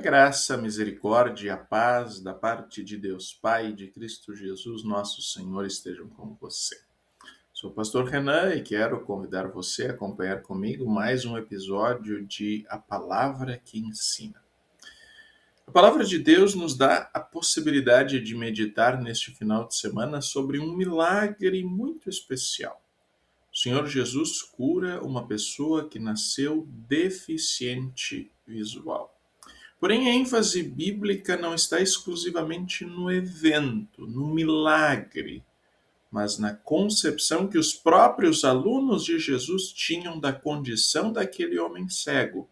graça, a misericórdia e a paz da parte de Deus Pai e de Cristo Jesus, nosso Senhor, estejam com você. Sou o pastor Renan e quero convidar você a acompanhar comigo mais um episódio de A Palavra que Ensina. A Palavra de Deus nos dá a possibilidade de meditar neste final de semana sobre um milagre muito especial. O Senhor Jesus cura uma pessoa que nasceu deficiente visual. Porém, a ênfase bíblica não está exclusivamente no evento, no milagre, mas na concepção que os próprios alunos de Jesus tinham da condição daquele homem cego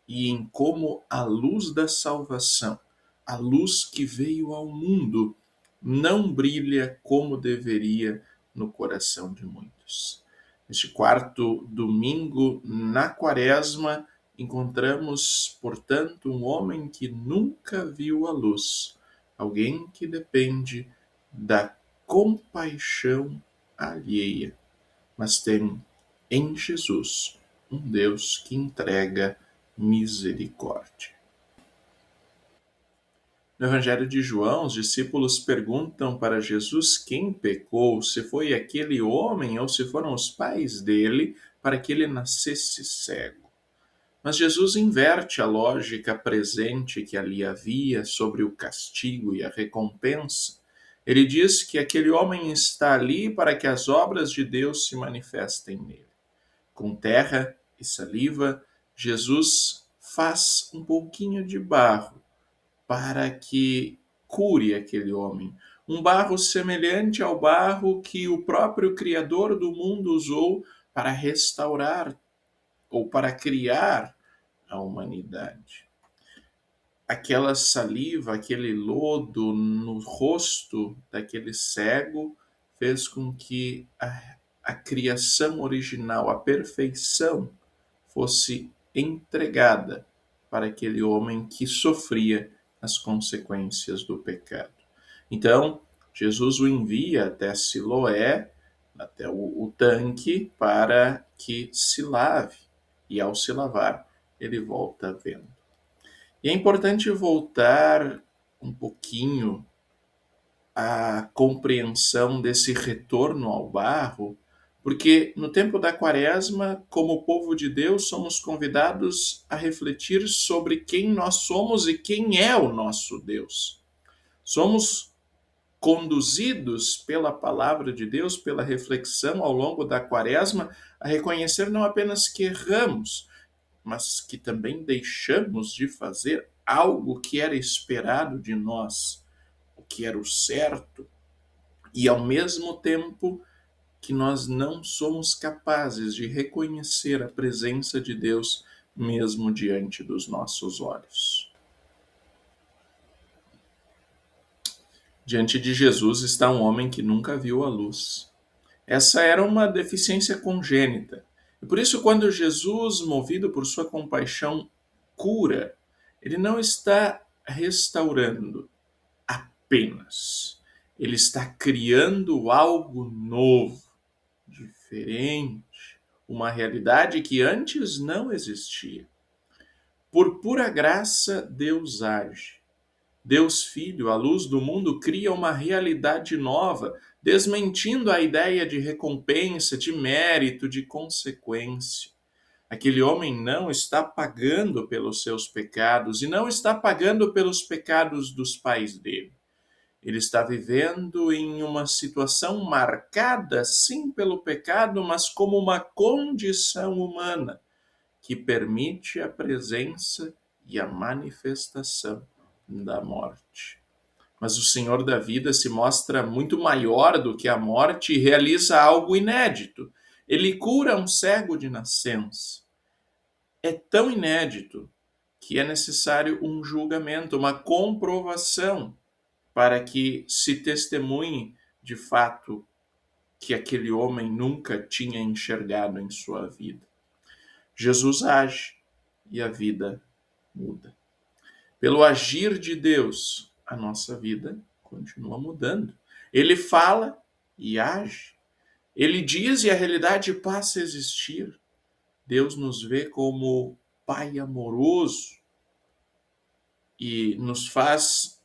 e em como a luz da salvação, a luz que veio ao mundo, não brilha como deveria no coração de muitos. Neste quarto domingo na Quaresma, encontramos, portanto, um homem que nunca viu a luz, alguém que depende da compaixão alheia, mas tem em Jesus um Deus que entrega misericórdia. No Evangelho de João, os discípulos perguntam para Jesus quem pecou, se foi aquele homem ou se foram os pais dele, para que ele nascesse cego. Mas Jesus inverte a lógica presente que ali havia sobre o castigo e a recompensa. Ele diz que aquele homem está ali para que as obras de Deus se manifestem nele. Com terra e saliva, Jesus faz um pouquinho de barro para que cure aquele homem. Um barro semelhante ao barro que o próprio Criador do mundo usou para restaurar ou para criar a humanidade. Aquela saliva, aquele lodo no rosto daquele cego fez com que a criação original, a perfeição, fosse entregada para aquele homem que sofria as consequências do pecado. Então, Jesus o envia até Siloé, até o tanque, para que se lave. E ao se lavar, ele volta vendo. E é importante voltar um pouquinho à compreensão desse retorno ao barro, porque no tempo da Quaresma, como povo de Deus, somos convidados a refletir sobre quem nós somos e quem é o nosso Deus. Somos conduzidos pela palavra de Deus, pela reflexão ao longo da Quaresma, a reconhecer não apenas que erramos, mas que também deixamos de fazer algo que era esperado de nós, o que era o certo, e ao mesmo tempo que nós não somos capazes de reconhecer a presença de Deus mesmo diante dos nossos olhos. Diante de Jesus está um homem que nunca viu a luz. Essa era uma deficiência congênita. E por isso, quando Jesus, movido por sua compaixão, cura, ele não está restaurando apenas. Ele está criando algo novo, diferente, uma realidade que antes não existia. Por pura graça, Deus age. Deus Filho, a luz do mundo, cria uma realidade nova, desmentindo a ideia de recompensa, de mérito, de consequência. Aquele homem não está pagando pelos seus pecados e não está pagando pelos pecados dos pais dele. Ele está vivendo em uma situação marcada, sim, pelo pecado, mas como uma condição humana que permite a presença e a manifestação da morte. Mas o Senhor da vida se mostra muito maior do que a morte e realiza algo inédito. Ele cura um cego de nascença. É tão inédito que é necessário um julgamento, uma comprovação, para que se testemunhe de fato que aquele homem nunca tinha enxergado em sua vida. Jesus age e a vida muda. Pelo agir de Deus, a nossa vida continua mudando. Ele fala e age. Ele diz e a realidade passa a existir. Deus nos vê como Pai amoroso, e nos faz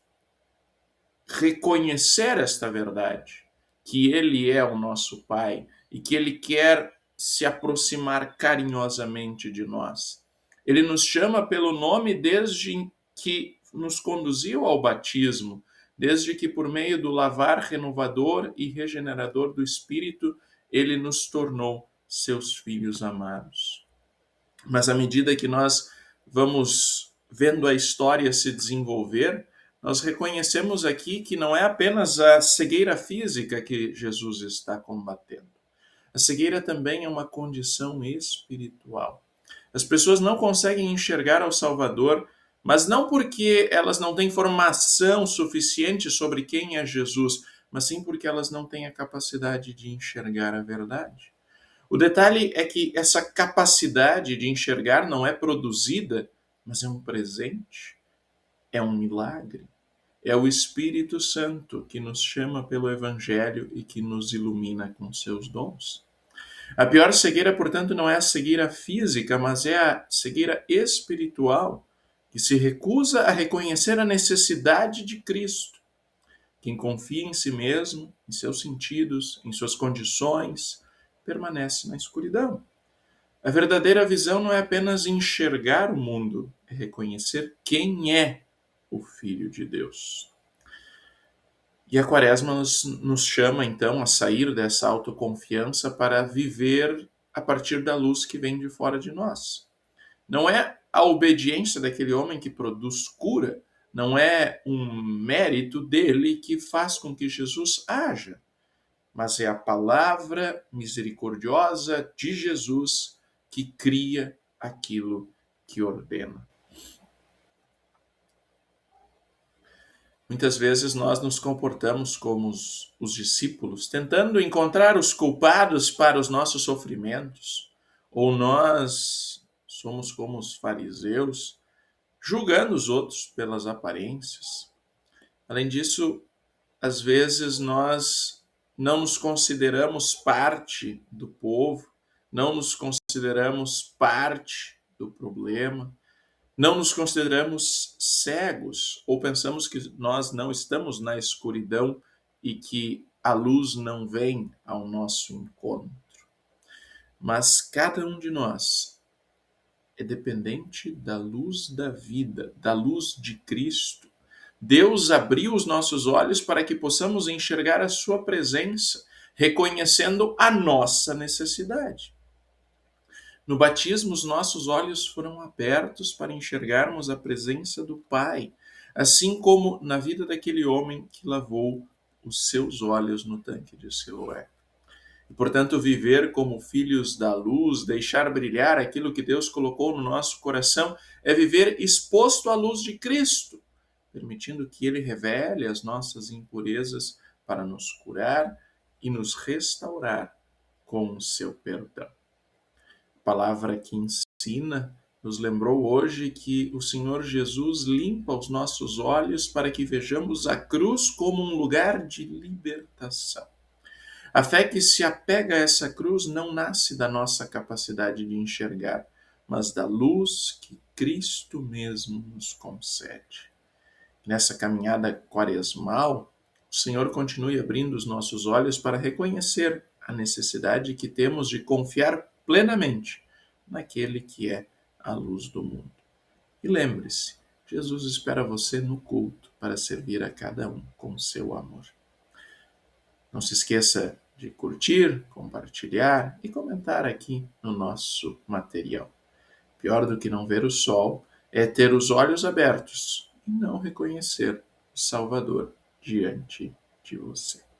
reconhecer esta verdade, que Ele é o nosso Pai e que Ele quer se aproximar carinhosamente de nós. Ele nos chama pelo nome desde que nos conduziu ao batismo, desde que, por meio do lavar renovador e regenerador do Espírito, Ele nos tornou seus filhos amados. Mas à medida que nós vamos vendo a história se desenvolver, nós reconhecemos aqui que não é apenas a cegueira física que Jesus está combatendo. A cegueira também é uma condição espiritual. As pessoas não conseguem enxergar ao Salvador, mas não porque elas não têm formação suficiente sobre quem é Jesus, mas sim porque elas não têm a capacidade de enxergar a verdade. O detalhe é que essa capacidade de enxergar não é produzida, mas é um presente, é um milagre. É o Espírito Santo que nos chama pelo Evangelho e que nos ilumina com seus dons. A pior cegueira, portanto, não é a cegueira física, mas é a cegueira espiritual, que se recusa a reconhecer a necessidade de Cristo. Quem confia em si mesmo, em seus sentidos, em suas condições, permanece na escuridão. A verdadeira visão não é apenas enxergar o mundo, é reconhecer quem é o Filho de Deus. E a Quaresma nos chama, então, a sair dessa autoconfiança para viver a partir da luz que vem de fora de nós. Não é a obediência daquele homem que produz cura, não é um mérito dele que faz com que Jesus haja, mas é a palavra misericordiosa de Jesus que cria aquilo que ordena. Muitas vezes nós nos comportamos como os discípulos, tentando encontrar os culpados para os nossos sofrimentos, ou nós somos como os fariseus, julgando os outros pelas aparências. Além disso, às vezes nós não nos consideramos parte do povo, não nos consideramos parte do problema, não nos consideramos cegos ou pensamos que nós não estamos na escuridão e que a luz não vem ao nosso encontro. Mas cada um de nós é dependente da luz da vida, da luz de Cristo. Deus abriu os nossos olhos para que possamos enxergar a sua presença, reconhecendo a nossa necessidade. No batismo, os nossos olhos foram abertos para enxergarmos a presença do Pai, assim como na vida daquele homem que lavou os seus olhos no tanque de Siloé. E, portanto, viver como filhos da luz, deixar brilhar aquilo que Deus colocou no nosso coração, é viver exposto à luz de Cristo, permitindo que Ele revele as nossas impurezas para nos curar e nos restaurar com o seu perdão. Palavra que ensina, nos lembrou hoje que o Senhor Jesus limpa os nossos olhos para que vejamos a cruz como um lugar de libertação. A fé que se apega a essa cruz não nasce da nossa capacidade de enxergar, mas da luz que Cristo mesmo nos concede. Nessa caminhada quaresmal, o Senhor continue abrindo os nossos olhos para reconhecer a necessidade que temos de confiar plenamente naquele que é a luz do mundo. E lembre-se, Jesus espera você no culto para servir a cada um com seu amor. Não se esqueça de curtir, compartilhar e comentar aqui no nosso material. Pior do que não ver o sol é ter os olhos abertos e não reconhecer o Salvador diante de você.